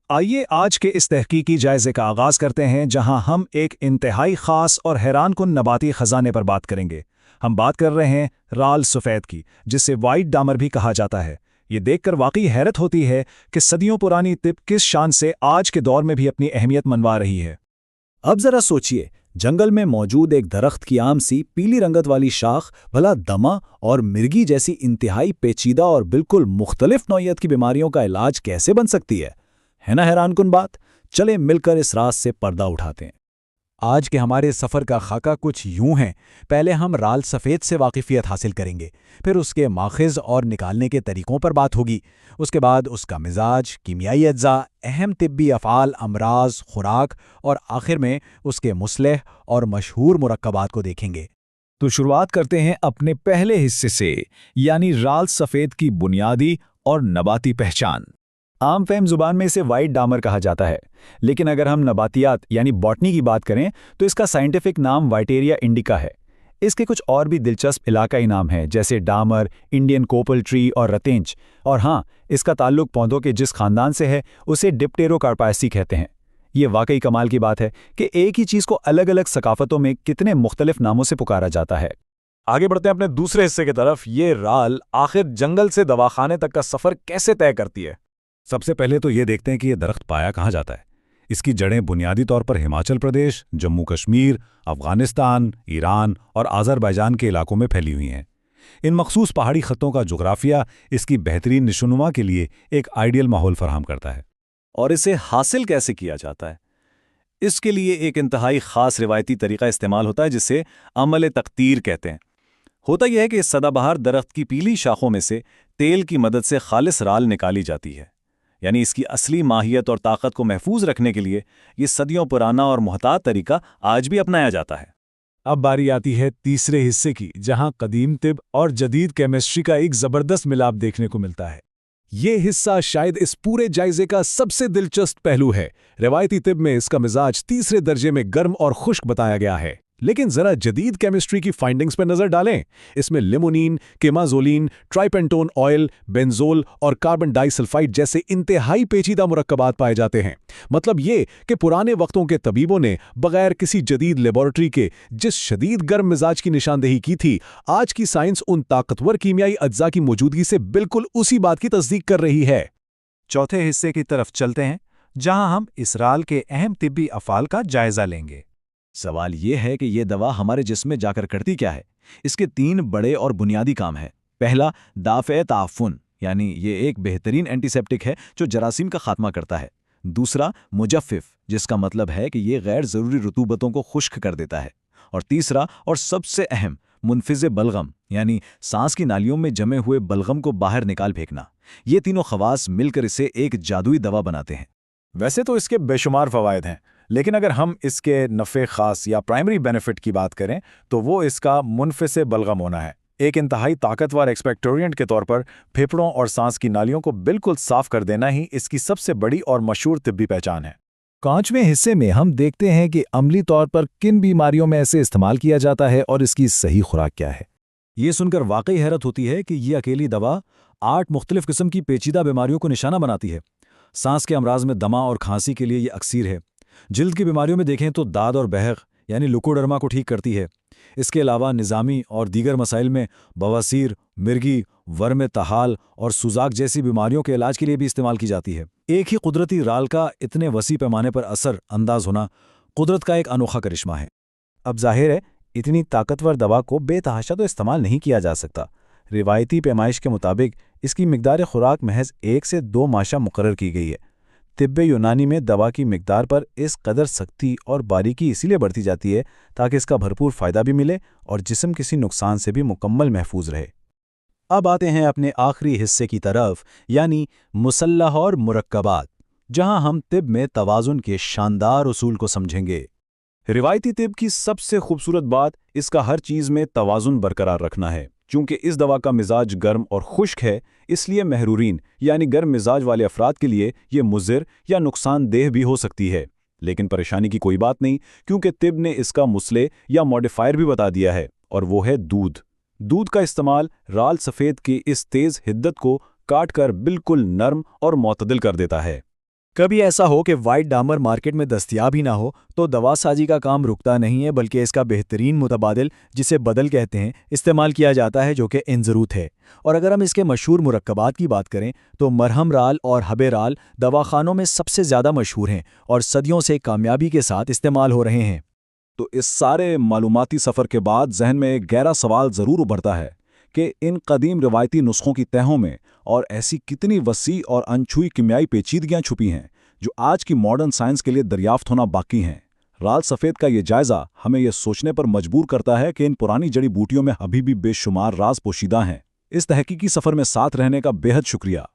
आइए आज के इस तहकीकी जायजे का आगाज करते हैं जहां हम एक इंतहाई खास और हैरान कुन नबाती खजाने पर बात करेंगे। हम बात कर रहे हैं राल सफ़ेद की, जिसे वाइट डामर भी कहा जाता है। ये देखकर वाकई हैरत होती है कि सदियों पुरानी तिब किस शान से आज के दौर में भी अपनी अहमियत मनवा रही है। अब जरा सोचिए, जंगल में मौजूद एक दरख्त की आम सी पीली रंगत वाली शाख भला दमा और मिर्गी जैसी इंतहाई पेचीदा और बिल्कुल मुख्तलिफ नौइयत की बीमारियों का इलाज कैसे बन सकती है ना हैरानकुन बात। चले मिलकर इस राज से पर्दा उठाते हैं। आज के हमारे सफ़र का खाका कुछ यूं है। पहले हम राल सफ़ेद से वाकिफियत हासिल करेंगे, फिर उसके माखिज़ और निकालने के तरीक़ों पर बात होगी। उसके बाद उसका मिजाज, कीमियाई अज्जा, अहम तिब्बी अफ़ाल, अमराज, खुराक और आखिर में उसके मुस्लिह और मशहूर मुरक्कबात को देखेंगे। तो शुरुआत करते हैं अपने पहले हिस्से से, यानी राल सफ़ेद की बुनियादी और नबाती पहचान। आम फहम जुबान में इसे वाइट डामर कहा जाता है, लेकिन अगर हम नबातियात यानी बॉटनी की बात करें तो इसका साइंटिफिक नाम वाइटेरिया इंडिका है। इसके कुछ और भी दिलचस्प इलाकाई नाम हैं, जैसे डामर, इंडियन कोपल ट्री और रतेंच। और हाँ, इसका ताल्लुक पौधों के जिस खानदान से है उसे डिप्टेरोकार्पासी कहते हैं। ये वाकई कमाल की बात है कि एक ही चीज़ को अलग अलग सकाफतों में कितने मुख्तलिफ नामों से पुकारा जाता है। आगे बढ़ते हैं अपने दूसरे हिस्से की तरफ। ये राल आखिर जंगल से दवाखाने तक का सफ़र कैसे तय करती है। सबसे पहले तो ये देखते हैं कि ये दरख्त पाया कहाँ जाता है। इसकी जड़ें बुनियादी तौर पर हिमाचल प्रदेश, जम्मू कश्मीर, अफगानिस्तान, ईरान और आज़रबाईजान के इलाकों में फैली हुई हैं। इन मखसूस पहाड़ी खत्तों का जुग्राफिया इसकी बेहतरीन निशुनुमा के लिए एक आइडियल माहौल फराहम करता है। और इसे हासिल कैसे किया जाता है? इसके लिए एक इंतहाई ख़ास रिवायती तरीका इस्तेमाल होता है, जिसे अमल तख्तीर कहते हैं। होता यह है कि इस सदाबहार दरख्त की पीली शाखों में से तेल की मदद से खालिस राल निकाली जाती है। यानी इसकी असली माहियत और ताकत को महफूज रखने के लिए ये सदियों पुराना और मुहतात तरीका आज भी अपनाया जाता है। अब बारी आती है तीसरे हिस्से की, जहां कदीम तिब और जदीद केमिस्ट्री का एक ज़बरदस्त मिलाप देखने को मिलता है। ये हिस्सा शायद इस पूरे जायजे का सबसे दिलचस्प पहलू है। रिवायती तिब में इसका मिजाज तीसरे दर्जे में गर्म और खुश्क बताया गया है, लेकिन जरा जदीद केमिस्ट्री की फाइंडिंग्स पर नजर डालें। इसमें लिमोनिन, केमाजोलिन, ट्राइपेंटोन ऑयल, बेंजोल और कार्बन डाइसल्फाइड जैसे इंतहाई पेचीदा मुरक्कबात पाए जाते हैं। मतलब ये कि पुराने वक्तों के तबीबों ने बगैर किसी जदीद लेबोरेटरी के जिस शदीद गर्म मिजाज की निशानदेही की थी, आज की साइंस उन ताकतवर कीमियाई अज्जा की मौजूदगी से बिल्कुल उसी बात की तस्दीक कर रही है। चौथे हिस्से की तरफ चलते हैं, जहां हम इस राल के अहम तिब्बी अफ़ाल का जायजा लेंगे। सवाल ये है कि ये दवा हमारे जिस्म में जाकर करती क्या है। इसके 3 बड़े और बुनियादी काम हैं। पहला, दाफ़े ताफ़ुन, यानी ये एक बेहतरीन एंटीसेप्टिक है जो जरासीम का खात्मा करता है। दूसरा, मुजफ्फिफ, जिसका मतलब है कि ये गैर ज़रूरी रुतूबतों को खुश्क कर देता है। और तीसरा और सबसे अहम, मुनफिज़े बलगम, यानी सांस की नालियों में जमे हुए बलगम को बाहर निकाल फेंकना। ये तीनों खवास मिलकर इसे एक जादुई दवा बनाते हैं। वैसे तो इसके बेशुमार फ़वाइद हैं, लेकिन अगर हम इसके नफ़े ख़ास या प्राइमरी बेनिफिट की बात करें तो वो इसका मुनफिसे बलगम होना है। एक इंतहाई ताकतवर एक्सपेक्टोरिएंट के तौर पर फेफड़ों और सांस की नालियों को बिल्कुल साफ कर देना ही इसकी सबसे बड़ी और मशहूर तिब्बी पहचान है। 5वें हिस्से में हम देखते हैं कि अमली तौर पर किन बीमारियों में इसे इस्तेमाल किया जाता है और इसकी सही खुराक क्या है। ये सुनकर वाकई हैरत होती है कि ये अकेली दवा 8 मुख्तलिफ किस्म की पेचीदा बीमारियों को निशाना बनाती है। सांस के अमराज में दमा और खांसी के लिए ये अक्सीर है। जिल्द की बीमारियों में देखें तो दाद और बहक यानी लुकोडर्मा को ठीक करती है। इसके अलावा निज़ामी और दीगर मसाइल में बवासीर, मिर्गी, वर्म तहाल और सुजाक जैसी बीमारियों के इलाज के लिए भी इस्तेमाल की जाती है। एक ही कुदरती राल का इतने वसी पैमाने पर असर अंदाज होना कुदरत का एक अनोखा करिश्मा है। अब जाहिर है, इतनी ताकतवर दवा को बेतहाशा तो इस्तेमाल नहीं किया जा सकता। रिवायती पैमाइश के मुताबिक इसकी मिकदार खुराक महज 1 से 2 माशा मुकर्रर की गई है। तिब्बे यूनानी में दवा की मिकदार पर इस कदर सख्ती और बारीकी इसीलिए बढ़ती जाती है ताकि इसका भरपूर फ़ायदा भी मिले और जिस्म किसी नुकसान से भी मुकम्मल महफूज रहे। अब आते हैं अपने आखिरी हिस्से की तरफ, यानी मुसल्लह और मुरक्कबात, जहां हम तिब में तवाज़ुन के शानदार उसूल को समझेंगे। रिवायती तिब की सबसे खूबसूरत बात इसका हर चीज़ में तवाज़ुन बरकरार रखना है। चूंकि इस दवा का मिजाज गर्म और खुश्क है, इसलिए महरूरीन यानी गर्म मिजाज वाले अफराद के लिए ये मुज़िर या नुकसानदेह भी हो सकती है। लेकिन परेशानी की कोई बात नहीं, क्योंकि तिब ने इसका मुसले या मॉडिफायर भी बता दिया है, और वो है दूध। दूध का इस्तेमाल राल सफ़ेद की इस तेज़ हिद्दत को काट कर बिल्कुल नर्म और मोतदिल कर देता है। कभी ऐसा हो कि वाइट डामर मार्केट में दस्तयाब ही ना हो तो दवा साजी का काम रुकता नहीं है, बल्कि इसका बेहतरीन मुतबादिल, जिसे बदल कहते हैं, इस्तेमाल किया जाता है, जो कि इनज़रूत है। और अगर हम इसके मशहूर मुरक्कबात की बात करें तो मरहम राल और हबे राल दवाखानों में सबसे ज़्यादा मशहूर हैं और सदियों से कामयाबी के साथ इस्तेमाल हो रहे हैं। तो इस सारे मालूमाती सफ़र के बाद जहन में एक गहरा सवाल ज़रूर उभरता है कि इन कदीम रिवायती नुस्खों की तहों में और ऐसी कितनी वसी और अनछुई कीमियाई पेचीदगियां छुपी हैं जो आज की मॉडर्न साइंस के लिए दरियाफ्त होना बाकी हैं। राल सफ़ेद का ये जायज़ा हमें यह सोचने पर मजबूर करता है कि इन पुरानी जड़ी बूटियों में अभी भी बेशुमार राज पोशीदा हैं। इस तहकीकी सफ़र में साथ रहने का बेहद शुक्रिया।